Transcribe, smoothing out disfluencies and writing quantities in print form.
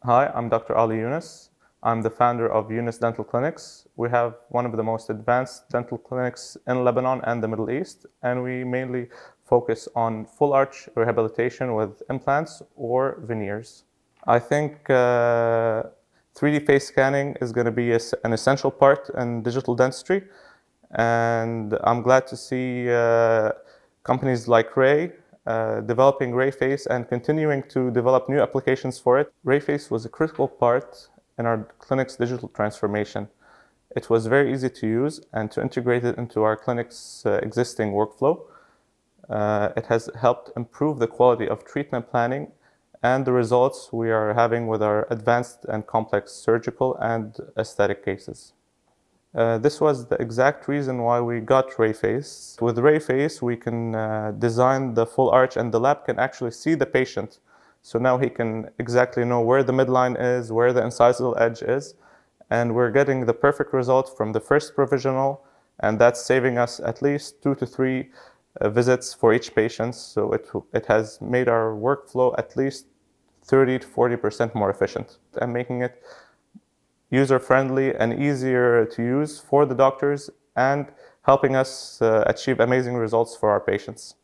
Hi, I'm Dr. Ali Yunus. I'm the founder of Yunus Dental Clinics. We have one of the most advanced dental clinics in Lebanon and the Middle East, and we mainly focus on full arch rehabilitation with implants or veneers. I think 3D face scanning is going to be an essential part in digital dentistry, and I'm glad to see companies like Ray developing RayFace and continuing to develop new applications for it. RayFace was a critical part in our clinic's digital transformation. It was very easy to use and to integrate it into our clinic's existing workflow. It has helped improve the quality of treatment planning and the results we are having with our advanced and complex surgical and aesthetic cases. This was the exact reason why we got RayFace. With RayFace, we can design the full arch, and the lab can actually see the patient. So now he can exactly know where the midline is, where the incisal edge is, and we're getting the perfect result from the first provisional, and that's saving us at least 2 to 3 visits for each patient. So it has made our workflow at least 30 to 40% more efficient and making it user-friendly and easier to use for the doctors and helping us achieve amazing results for our patients.